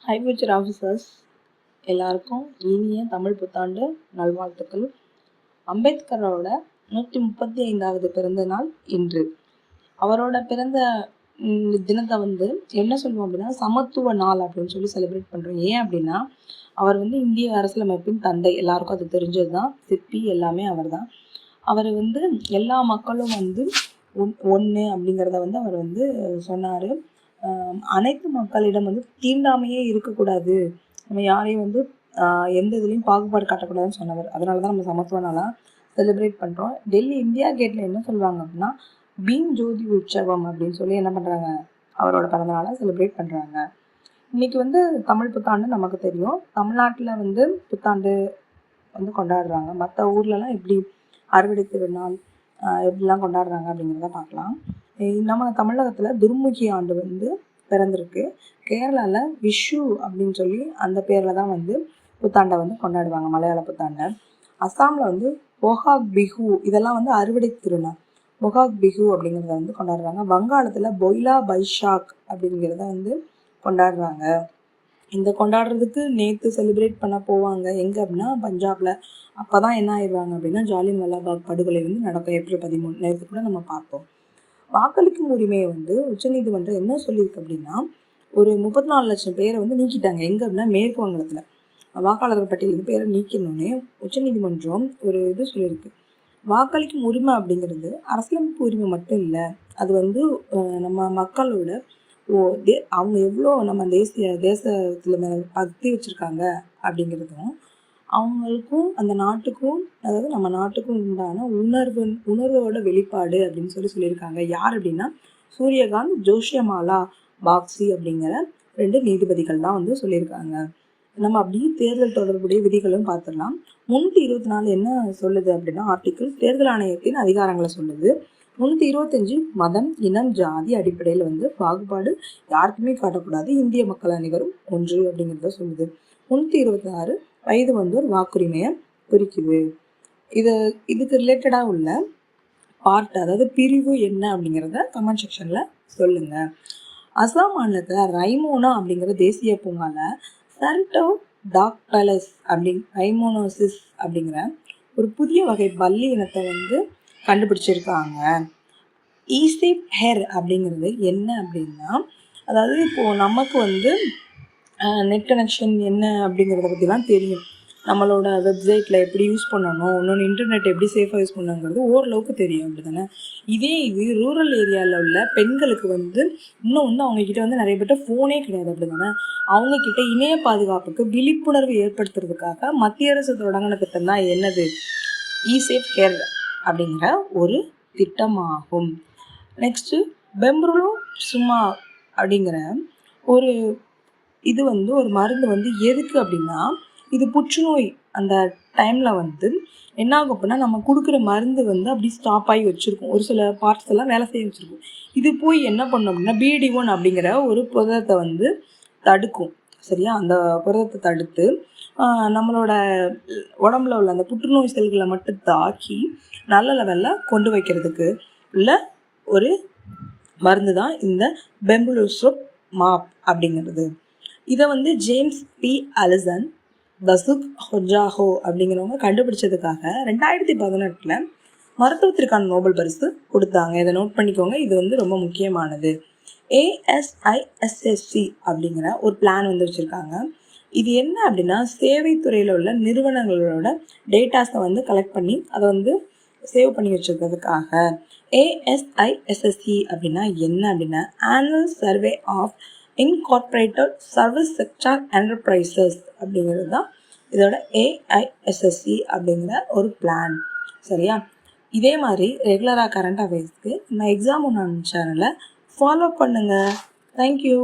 High future officers எல்லாருக்கும் இனிய தமிழ் புத்தாண்டு நல்வாழ்த்துக்கள். அம்பேத்கரோட 135வது பிறந்த நாள் இன்று. அவரோட பிறந்த தினத்தை என்ன சொல்லுவோம் அப்படின்னா சமத்துவ நாள் அப்படின்னு சொல்லி செலிப்ரேட் பண்ணுறோம். ஏன் அப்படின்னா அவர் இந்திய அரசியலமைப்பின் தந்தை, எல்லாருக்கும் அது தெரிஞ்சது தான். சிற்பி எல்லாமே அவர் தான். அவர் எல்லா மக்களும் ஒன்று அப்படிங்கிறத அவர் சொன்னார். அனைத்து மக்களிடம் தீண்டாமையே இருக்கக்கூடாது, நம்ம யாரையும் எந்த இதுலேயும் பாகுபாடு காட்டக்கூடாதுன்னு சொன்னவர். அதனால தான் நம்ம சமத்துவ நாளாக செலிப்ரேட் பண்ணுறோம். டெல்லி இந்தியா கேட்டில் என்ன சொல்லுவாங்க அப்படின்னா பீம் ஜோதி உற்சவம் அப்படின்னு சொல்லி என்ன பண்ணுறாங்க, அவரோட பிறந்த நாளை செலிப்ரேட் பண்ணுறாங்க. இன்றைக்கி தமிழ் புத்தாண்டு நமக்கு தெரியும். தமிழ்நாட்டில் புத்தாண்டு கொண்டாடுறாங்க. மற்ற ஊர்லலாம் எப்படி அறுவடை திருநாள் எப்படிலாம் கொண்டாடுறாங்க அப்படிங்கிறத பார்க்கலாம். நம்ம தமிழகத்தில் துர்முகி ஆண்டு பிறந்திருக்கு. கேரளாவில் விஷு அப்படின்னு சொல்லி அந்த பேரில் தான் புத்தாண்டை கொண்டாடுவாங்க, மலையாள புத்தாண்டை. அஸ்ஸாமில் பொகாக் பிஹு, இதெல்லாம் அறுவடை திருநாள். பொகாக் பிஹு அப்படிங்கிறத கொண்டாடுறாங்க. வங்காளத்தில் பொய்லா பைஷாக் அப்படிங்கிறத கொண்டாடுறாங்க. இந்த கொண்டாடுறதுக்கு நேற்று செலிப்ரேட் பண்ண போவாங்க எங்கே அப்படின்னா பஞ்சாபில். அப்போ தான் என்ன ஆயிடுவாங்க அப்படின்னா ஜாலியன்வாலா பாக் படுகொலை நடக்கும். ஏப்ரல் 13 நேற்று கூட நம்ம பார்த்தோம். வாக்களிக்கும் உரிமையை உச்சநீதிமன்றம் என்ன சொல்லியிருக்கு அப்படின்னா ஒரு 34 லட்சம் பேரை நீக்கிட்டாங்க. எங்கே அப்படின்னா மேற்கு வங்கத்தில் வாக்காளர்கள் பட்டியலுக்கு பேரை நீக்கணுன்னே உச்சநீதிமன்றம் ஒரு இது சொல்லியிருக்கு. வாக்களிக்கும் உரிமை அப்படிங்கிறது அரசியலமைப்பு உரிமை மட்டும் இல்லை, அது நம்ம மக்களோட அவங்க எவ்வளோ நம்ம தேசத்தில் பக்தி வச்சுருக்காங்க அப்படிங்கிறதும் அவங்களுக்கும் அந்த நாட்டுக்கும், அதாவது நம்ம நாட்டுக்கும் உண்டான உணர்வோட வெளிப்பாடு அப்படின்னு சொல்லியிருக்காங்க. யார் அப்படின்னா சூரியகாந்த், ஜோஷியமாலா பாக்சி அப்படிங்கிற 2 நீதிபதிகள் தான் சொல்லியிருக்காங்க. நம்ம அப்படியே தேர்தல் தொடர்புடைய விதிகளும் பார்த்துடலாம். 324 என்ன சொல்லுது அப்படின்னா ஆர்டிக்கிள் தேர்தல் ஆணையத்தின் அதிகாரங்களை சொல்லுது. 325 மதம், இனம், ஜாதி அடிப்படையில் பாகுபாடு யாருக்குமே காட்டக்கூடாது, இந்திய மக்கள் அனைவரும் ஒன்று அப்படிங்கிறத சொல்லுது. 326 வயது ஒரு வாக்குரிமையை குறிக்குது. இதுக்கு ரிலேட்டடாக உள்ள பார்ட், அதாவது பிரிவு என்ன அப்படிங்கிறத கமெண்ட் செக்ஷனில் சொல்லுங்கள். அஸ்ஸாம் மாநிலத்தில் ரைமோனா அப்படிங்கிற தேசிய பூங்காவில் சர்டோ டாக்டலஸ் ரைமோனோசிஸ் அப்படிங்கிற ஒரு புதிய வகை பல்லி இனத்தை கண்டுபிடிச்சிருக்காங்க. ஈசிப் ஹெர் அப்படிங்கிறது என்ன அப்படின்னா, அதாவது இப்போது நமக்கு நெட் கனெக்ஷன் என்ன அப்படிங்கிறத பற்றிலாம் தெரியும். நம்மளோட வெப்சைட்டில் எப்படி யூஸ் பண்ணணும், இன்னொன்று இன்டர்நெட் எப்படி சேஃபாக யூஸ் பண்ணணுங்கிறது ஓரளவுக்கு தெரியும், அப்படி தானே? இது ரூரல் ஏரியாவில் உள்ள பெண்களுக்கு இன்னும் அவங்கக்கிட்ட நிறைய பேர்ட்ட ஃபோனே கிடையாது, அப்படி தானே? அவங்கக்கிட்ட இணைய பாதுகாப்புக்கு விழிப்புணர்வு ஏற்படுத்துறதுக்காக மத்திய அரசு தொடங்கின திட்டம் தான் என்னது, ஈசேஃப் ஹெர் அப்படிங்கிற ஒரு திட்டமாகும். நெக்ஸ்ட்டு பெம்ப்ரலோ சுமா அப்படிங்கிற ஒரு இது ஒரு மருந்து எதுக்கு அப்படின்னா, இது புற்றுநோய் அந்த டைமில் என்ன ஆகும் அப்படின்னா நம்ம கொடுக்குற மருந்து அப்படி ஸ்டாப் ஆகி வச்சுருக்கும், ஒரு சில பார்ட்ஸ் எல்லாம் வேலை செய்ய வச்சுருக்கும். இது போய் என்ன பண்ணும் அப்படின்னா BD1 அப்படிங்கிற ஒரு புரதத்தை தடுக்கும். சரியா? அந்த புரதத்தை தடுத்து நம்மளோட உடம்புல உள்ள அந்த புற்றுநோய் செல்களை மட்டும் தாக்கி நல்ல லெவலில் கொண்டு வைக்கிறதுக்கு உள்ள ஒரு மருந்து தான் இந்த பெம்ப்ரலோசுப் மாப் அப்படிங்கிறது. இதை ஜேம்ஸ் பி அலிசன், பசுக் ஹொஜாஹோ அப்படிங்கிறவங்க கண்டுபிடிச்சதுக்காக 2018 மருத்துவத்திற்கான நோபல் பரிசு கொடுத்தாங்க. இதை நோட் பண்ணிக்கோங்க, இது ரொம்ப முக்கியமானது. ASISSC அப்படிங்கிற ஒரு பிளான் வச்சுருக்காங்க. இது என்ன அப்படின்னா சேவைத்துறையில் உள்ள நிறுவனங்களோட டேட்டாஸை கலெக்ட் பண்ணி அதை சேவ் பண்ணி வச்சுருக்கிறதுக்காக. ASISSC அப்படின்னா என்ன அப்படின்னா annual survey of incorporated service sector enterprises அப்படிங்கிறது தான் இதோட AISSC அப்படிங்கிற ஒரு பிளான். சரியா? இதே மாதிரி ரெகுலராக கரண்ட் அஃபேர்ஸ்க்கு நம்ம எக்ஸாம் ஒன் சேனலை ஃபாலோ பண்ணுங்கள். தேங்க்யூ.